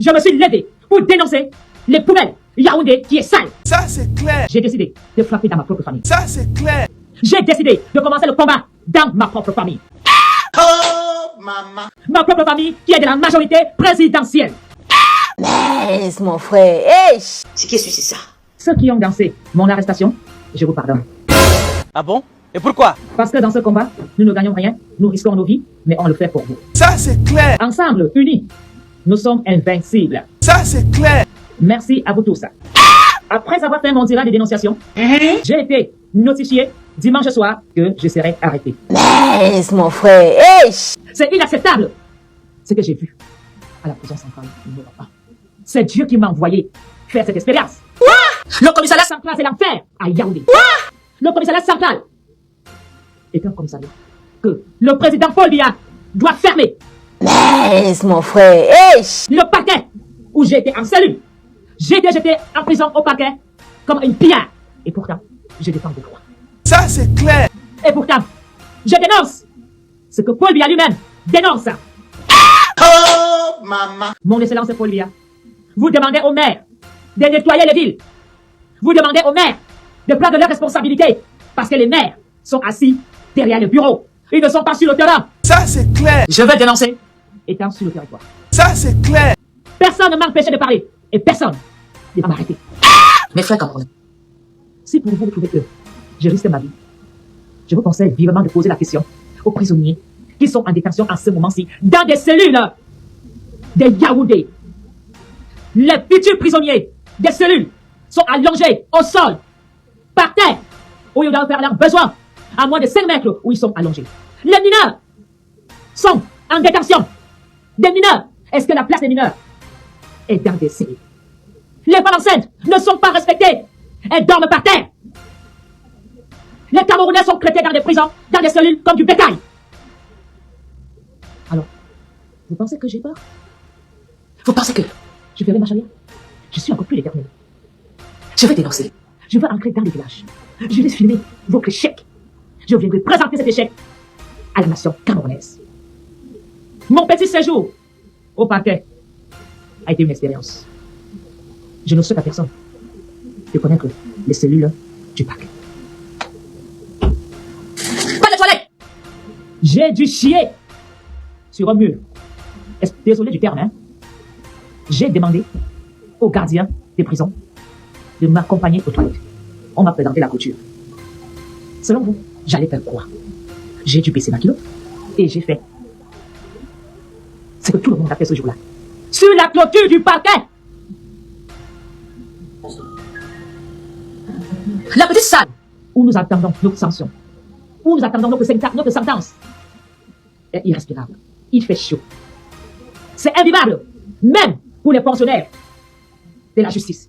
Je me suis levé pour dénoncer les poubelles Yaoundé qui est sale. Ça, c'est clair. J'ai décidé de frapper dans ma propre famille. Ça, c'est clair. J'ai décidé de commencer le combat dans ma propre famille. Oh, maman. Ma propre famille qui est de la majorité présidentielle. Laisse mon frère. Hey. C'est qu'est-ce que c'est ça? Ceux qui ont dansé mon arrestation, je vous pardonne. Ah bon? Et pourquoi? Parce que dans ce combat, nous ne gagnons rien, nous risquons nos vies, mais on le fait pour vous. Ça, c'est clair. Ensemble, unis, nous sommes invincibles. Ça, c'est clair. Merci à vous tous. Après avoir fait mon tirage de dénonciation, j'ai été notifié dimanche soir que je serai arrêté. Laisse mon frère. Hey. C'est inacceptable. Ce que j'ai vu à la prison centrale numéro 1. C'est Dieu qui m'a envoyé faire cette expérience. Le commissariat central, c'est l'enfer à Yaoundé. Le commissariat central est un commissariat que le président Paul Biya doit fermer. Laisse mon frère. Hey. Le paquet où j'ai été en cellule, j'ai été jeté en prison au paquet comme une pierre. Et pourtant, je défends des droits. Ça, c'est clair. Et pourtant, je dénonce ce que Paul Biya lui-même dénonce. Oh, maman. Mon excellence Paul Biya, vous demandez aux maires de nettoyer les villes. Vous demandez aux maires de prendre leurs responsabilités parce que les maires sont assis derrière le bureau. Ils ne sont pas sur le terrain. Ça, c'est clair. Je vais dénoncer étant sur le territoire. Ça, c'est clair. Personne ne m'a empêché de parler et personne ne va m'arrêter. Mes frères camerounais, si pour vous trouvez que je risque ma vie, je vous conseille vivement de poser la question aux prisonniers qui sont en détention en ce moment-ci dans des cellules de Yaoundé. Les futurs prisonniers des cellules sont allongés au sol, par terre, où ils doivent faire leurs besoins, à moins de 5 mètres où ils sont allongés. Les mineurs sont en détention. Des mineurs, est-ce que la place des mineurs est dans des cellules? Les femmes enceintes ne sont pas respectées. Elles dorment par terre. Les Camerounais sont traités dans des prisons, dans des cellules comme du bétail. Alors, vous pensez que j'ai peur? Vous pensez que je ferai marche arrière? Je suis encore plus déterminé. Je vais dénoncer. Je vais entrer dans les villages. Je vais filmer votre échec. Je viendrai présenter cet échec à la nation camerounaise. Mon petit séjour au parquet a été une expérience. Je ne souhaite à personne de connaître les cellules du parquet. Pas de toilette! J'ai dû chier sur un mur. Désolé du terme, hein? J'ai demandé aux gardiens des prisons de m'accompagner aux toilettes. On m'a présenté la couture. Selon vous, j'allais faire quoi? J'ai dû baisser ma culotte et j'ai fait ce que tout le monde a fait ce jour-là. Sur la clôture du parquet! La petite salle où nous attendons notre sanction, où nous attendons notre sentence, est irrespirable. Il fait chaud. C'est invivable, même pour les fonctionnaires de la justice.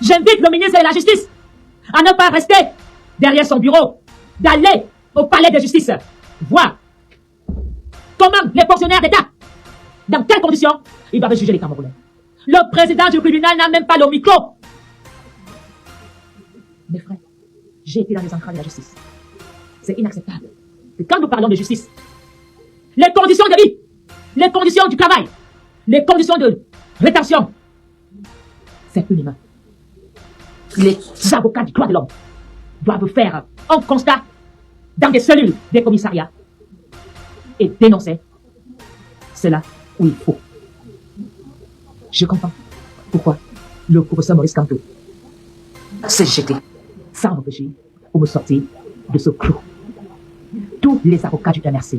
J'invite le ministre de la Justice à ne pas rester derrière son bureau, d'aller au palais de justice, voir comment les fonctionnaires d'État, dans quelles conditions, ils doivent juger les Camerounais. Le président du tribunal n'a même pas le micro. Mes frères, j'ai été dans les entrailles de la justice. C'est inacceptable que quand nous parlons de justice, les conditions de vie, les conditions du travail, les conditions de rétention, c'est inhumain. Les avocats du droit de l'homme doivent faire un constat dans des cellules des commissariats et dénoncer cela où il faut. Je comprends pourquoi le professeur Maurice Kamto s'est jeté sans réfléchir pour me sortir de ce clou. Tous les avocats du MRC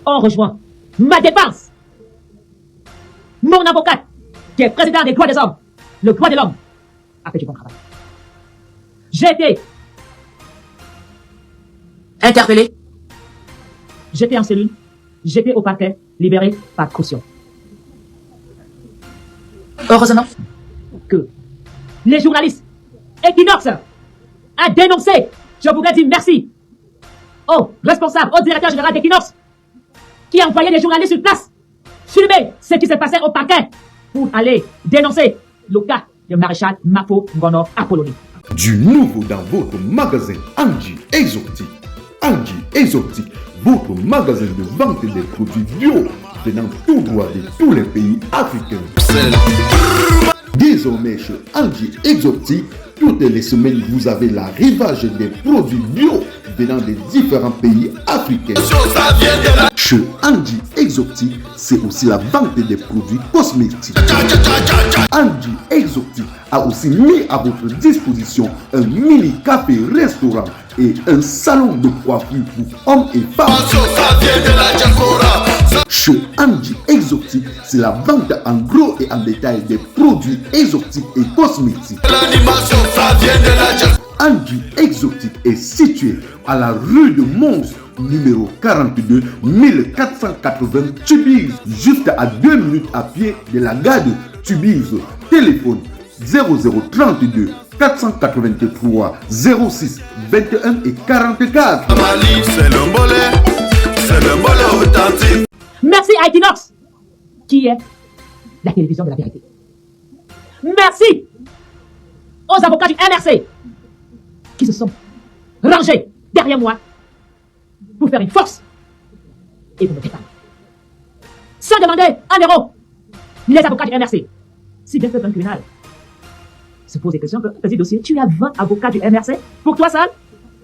ont rejoint ma défense. Mon avocate, qui est président des droits des hommes, le droit de l'homme, a fait du bon travail. J'ai été interpellé, j'étais en cellule, j'étais au parquet, libéré par caution. Heureusement que les journalistes Equinox a dénoncé, je voudrais dire merci au responsable, au directeur général d'Equinox, qui a envoyé des journalistes sur place, filmer ce qui s'est passé au parquet pour aller dénoncer le cas de maréchal Mapo Ngono Apollonie. Du nouveau dans votre magasin Angie Exotique. Angie Exotique, votre magasin de vente des produits bio, venant tout droit de tous les pays africains. Désormais, chez Angie Exotique, toutes les semaines, vous avez l'arrivage des produits bio venant des différents pays africains. Chez Angie Exotique, c'est aussi la vente des produits cosmétiques. Angie Exotique a aussi mis à votre disposition un mini café-restaurant et un salon de coiffure pour hommes et femmes. Chez Angie Exotique, c'est la vente en gros et en détail des produits exotiques et cosmétiques. Angie Exotique est situé à la rue de Mons, numéro 42, 1480 Tubize, juste à 2 minutes à pied de la gare de Tubize. Téléphone 0032 483 06 21 et 44. Merci à Equinox, qui est la télévision de la vérité. Merci aux avocats du MRC qui se sont rangés derrière moi pour faire une force et pour me défendre. Sans demander un euro, les avocats du MRC, si bien que un criminel se pose des questions, que petit dossier, tu as 20 avocats du MRC pour toi seul,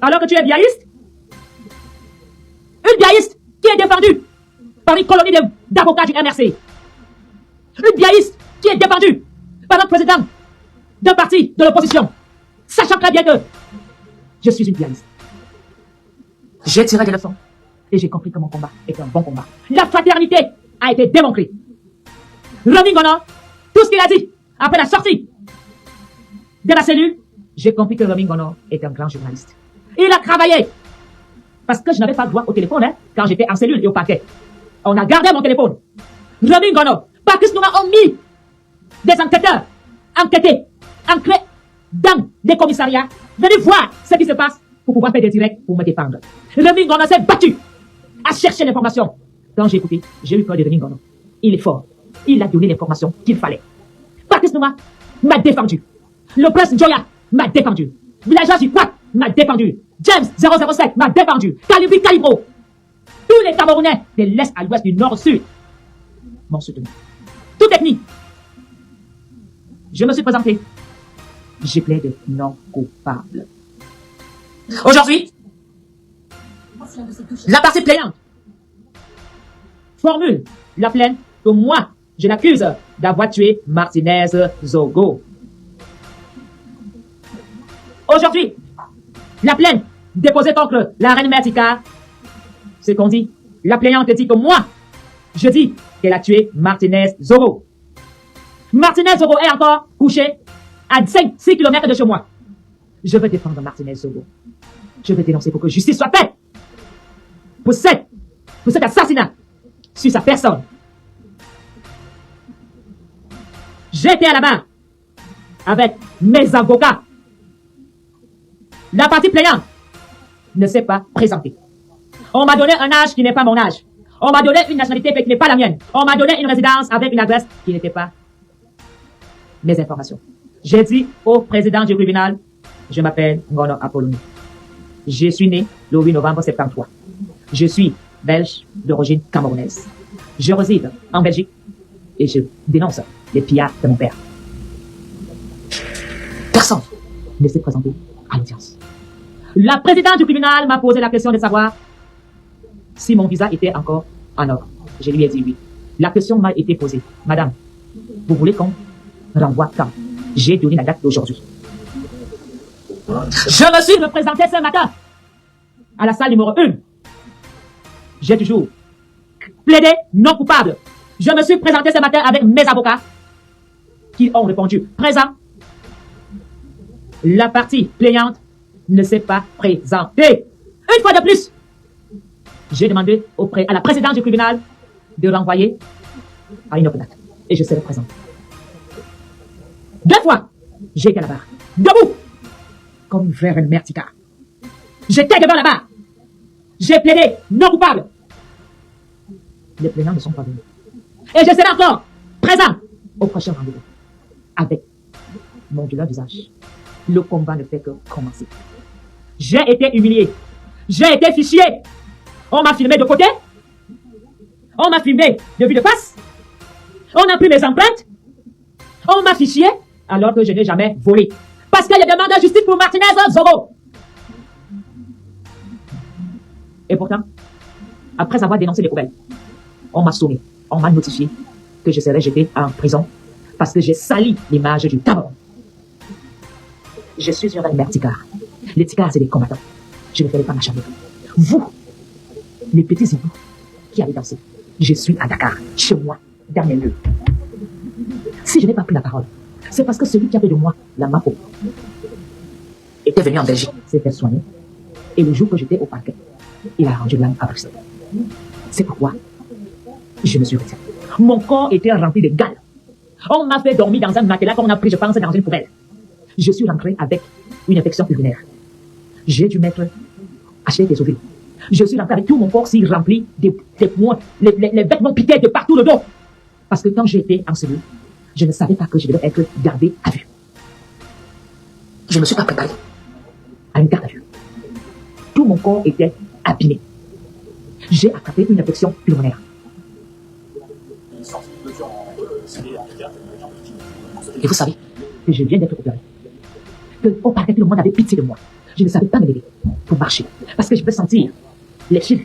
alors que tu es biaïste. Une biaïste qui est défendue par une colonie d'avocats du MRC. Une biaïste qui est défendue par notre président d'un parti de l'opposition, sachant très bien que je suis une biaïste. J'ai tiré des leçons et j'ai compris que mon combat est un bon combat. La fraternité a été démontrée. Remy Ngono, tout ce qu'il a dit après la sortie de la cellule, j'ai compris que Remy Ngono est un grand journaliste. Il a travaillé parce que je n'avais pas le droit au téléphone quand j'étais en cellule et au parquet. On a gardé mon téléphone. Remy Ngono, Patrice Nouma ont mis des enquêteurs enquêtés, ancrés dans les commissariats, venez voir ce qui se passe pour pouvoir faire des directs pour me défendre. Remy Ngono s'est battu à chercher l'information. Quand j'ai écouté, j'ai eu peur de Remy Ngono. Il est fort. Il a donné l'information qu'il fallait. Patrice Nouma m'a défendu. Le prince Joya m'a défendu. Villageois du Quack m'a défendu. James 007 m'a défendu. Calibri Calibro. Tous les Camerounais de l'Est à l'Ouest, du Nord au Sud m'ont soutenu. Tout est fini. Je me suis présenté. J'ai plaidé non coupable. Aujourd'hui, la partie plaignante formule la plainte que moi, je l'accuse d'avoir tué Martinez Zogo. Aujourd'hui, la plainte déposée contre la reine Mertika, c'est qu'on dit, la plaignante dit que moi, je dis qu'elle a tué Martinez Zogo. Martinez Zogo est encore couché à 6 km de chez moi. Je veux défendre Martinez Zogo. Je veux dénoncer pour que justice soit faite. Pour cet assassinat sur sa personne. J'étais à la barre avec mes avocats. La partie plaignante ne s'est pas présentée. On m'a donné un âge qui n'est pas mon âge. On m'a donné une nationalité qui n'est pas la mienne. On m'a donné une résidence avec une adresse qui n'était pas mes informations. J'ai dit au président du tribunal, je m'appelle Ngono Apollonie. Je suis né le 8 novembre 73. Je suis belge d'origine camerounaise. Je réside en Belgique et je dénonce les pillards de mon père. Personne ne s'est présenté à l'audience. La présidente du tribunal m'a posé la question de savoir si mon visa était encore en ordre. Je lui ai dit oui. La question m'a été posée. Madame, vous voulez qu'on renvoie quand? J'ai donné la date d'aujourd'hui. Je me suis représenté ce matin à la salle numéro 1. J'ai toujours plaidé non coupable. Je me suis présenté ce matin avec mes avocats qui ont répondu présent. La partie plaignante ne s'est pas présentée. Une fois de plus, j'ai demandé à la présidente du tribunal de renvoyer à une autre date. Et je serai présente. 2 fois, j'ai été là-bas, debout, comme une vraie Mertika. J'étais devant là-bas. J'ai plaidé non coupable. Les plaignants ne sont pas venus. Et je serai encore présent au prochain rendez-vous avec mon vilain visage. Le combat ne fait que commencer. J'ai été humilié. J'ai été fiché. On m'a filmé de côté. On m'a filmé de vue de face. On a pris mes empreintes. On m'a fichier alors que je n'ai jamais volé. Parce qu'il y a des mandats de justice pour Martinez Zogo. Et pourtant, après avoir dénoncé les poubelles, on m'a sommé, on m'a notifié que je serais jeté en prison parce que j'ai sali l'image du Cameroun. Je suis une mère ticard. Les ticards, c'est des combattants. Je ne ferai pas ma chambre. Vous, les petits hiboux qui allez danser, je suis à Dakar, chez moi, dans mes lieux. Si je n'ai pas pris la parole, c'est parce que celui qui a fait de moi la MAPO était venu en Belgique, s'est fait soigner. Et le jour que j'étais au parquet, il a rendu l'âme à Bruxelles. C'est pourquoi je me suis retiré. Mon corps était rempli de gales. On m'a fait dormir dans un matelas qu'on a pris, je pense, dans une poubelle. Je suis rentré avec une infection urinaire. J'ai dû mettre acheter des ovules. Je suis rentré avec tout mon corps si rempli des points, les vêtements piqués de partout le dos. Parce que quand j'étais en cellule, je ne savais pas que je devais être gardé à vue. Je ne me suis pas préparé à une garde à vue. Tout mon corps était abîmé. J'ai attrapé une infection pulmonaire. Et vous savez que je viens d'être opéré. Que au parquet, tout le monde avait pitié de moi. Je ne savais pas me lever pour marcher. Parce que je peux sentir les fils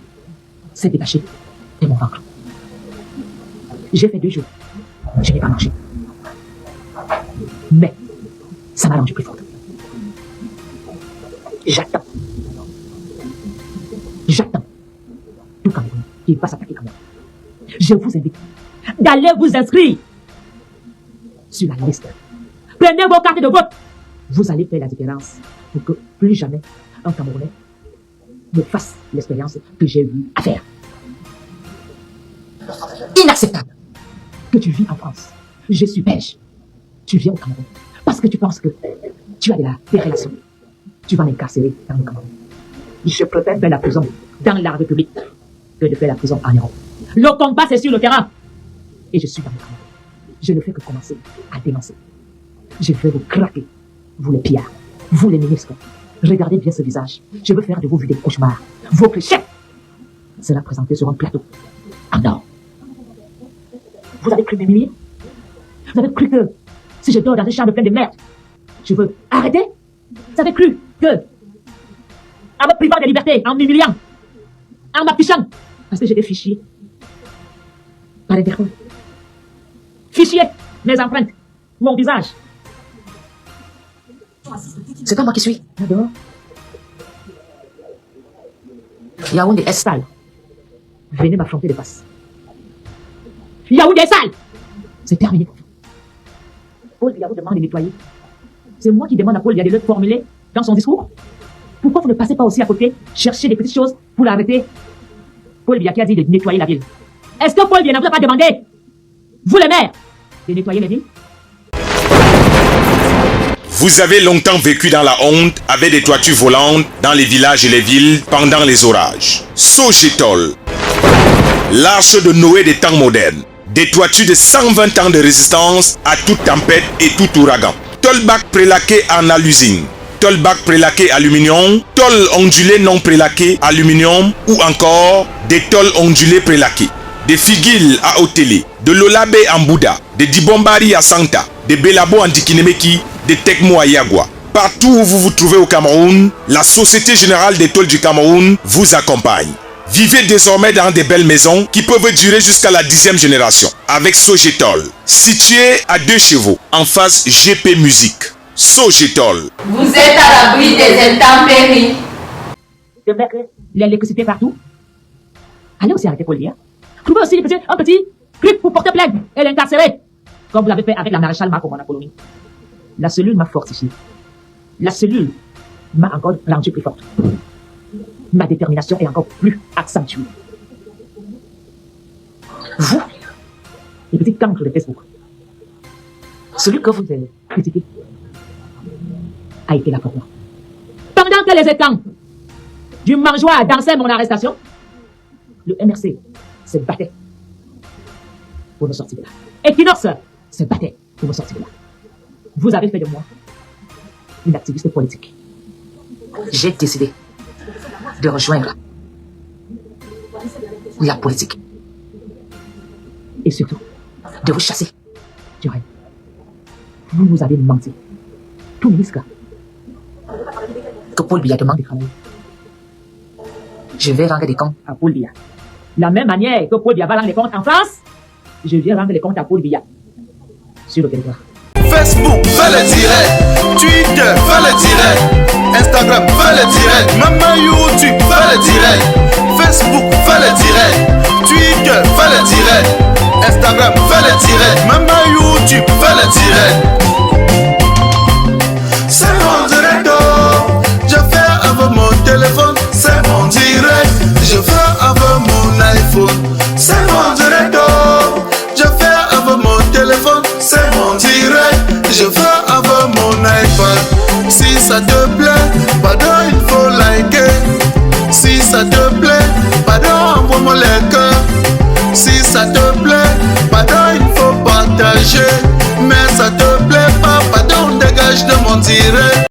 s'est détaché de mon ventre. J'ai fait 2 jours. Je n'ai pas mangé. Mais ça m'a rendu plus forte. J'attends. Tout Cameroun qui va s'attaquer à moi. Je vous invite d'aller vous inscrire sur la liste. Prenez vos cartes de vote. Vous allez faire la différence pour que plus jamais un Camerounais me fasse l'expérience que j'ai eu à faire. Inacceptable que tu vis en France. Je suis belge. Tu viens au Cameroun parce que tu penses que tu as des relations. Tu vas m'incarcérer dans le Cameroun. Je préfère faire la prison dans la République que de faire la prison en Europe. Le combat, c'est sur le terrain. Et je suis dans le Cameroun. Je ne fais que commencer à dénoncer. Je vais vous craquer, vous les pillards, vous les ministres. Regardez bien ce visage. Je veux faire de vous des cauchemars. Votre chef sera présenté sur un plateau en or. Vous avez cru m'humilier? Vous avez cru que si je dors dans une chambre pleine de merde, je veux arrêter? Vous avez cru que, en me privant de liberté, en m'humiliant, en m'affichant, parce que j'étais fichier par Interpol. Fichier, mes empreintes, mon visage. C'est pas moi qui suis là-dehors. Yaoundé est sale. Venez m'affronter de face. Yaoundé est sale. C'est terminé. Paul Biya vous demande de nettoyer. C'est moi qui demande à Paul Biya de le formuler dans son discours. Pourquoi vous ne passez pas aussi à côté, chercher des petites choses pour l'arrêter? Paul Biya qui a dit de nettoyer la ville. Est-ce que Paul Biya ne vous a pas demandé, vous les maires, de nettoyer les villes? Vous avez longtemps vécu dans la honte avec des toitures volantes dans les villages et les villes pendant les orages. Sogetol, l'arche de Noé des temps modernes. Des toitures de 120 ans de résistance à toute tempête et tout ouragan. Tolbac prélaqué en alusine. Tolbac prélaqué aluminium. Tol ondulé non prélaqué aluminium. Ou encore des tôles ondulés prélaqués. Des figuilles à Otélé. De l'Olabé en Bouddha. Des Dibombari à Santa. Des Belabo en Dikinemeki. Des Tekmo à Yagua. Partout où vous vous trouvez au Cameroun, la Société Générale des Tôles du Cameroun vous accompagne. Vivez désormais dans des belles maisons qui peuvent durer jusqu'à la 10e génération. Avec Sogetol, situé à 2 chevaux, en face GP Musique. Sogetol. Vous êtes à l'abri des intempéries. De mettre l'électricité partout. Allez aussi arrêter Paul Biya. Trouvez aussi un petit truc pour porter plainte et l'incarcérer. Comme vous l'avez fait avec la maréchale Marco Monacolonie. La cellule m'a fortifié. La cellule m'a encore rendu plus forte. Ma détermination est encore plus accentuée. Vous, les petits cancres de Facebook, celui que vous avez critiqué a été là pour moi. Pendant que les étangs du mangeoir dansaient mon arrestation, le MRC se battait pour me sortir de là. Equinox se battait pour me sortir de là. Vous avez fait de moi une activiste politique. J'ai décidé de rejoindre la politique. Et surtout, de vous chasser du rêve. Vous nous avez menti. Tout ministre. Que Paul Biya demande de travailler. Je vais rendre des comptes à Paul Biya. De la même manière que Paul Biya va rendre des comptes en France, je viens rendre des comptes à Paul Biya. Sur le territoire. Facebook, fais le direct. Twitter, fais le direct. Instagram, fais le direct. Maman YouTube, fais le direct. Facebook, fais le direct. Twitter, fais le direct. Instagram, fais le direct. Maman YouTube, fais le direct. C'est mon direct. Oh. Je fais avec mon téléphone. C'est mon direct. Je fais avec mon iPhone. C'est mon direct. Oh. Je fais avec mon téléphone. C'est mon direct. Je fais avec mon iPad. Si ça te plaît, pardon, il faut liker. Si ça te plaît, pardon, envoie-moi les cœurs. Si ça te plaît, pardon, il faut partager. Mais ça te plaît pas, pardon, dégage de mon direct.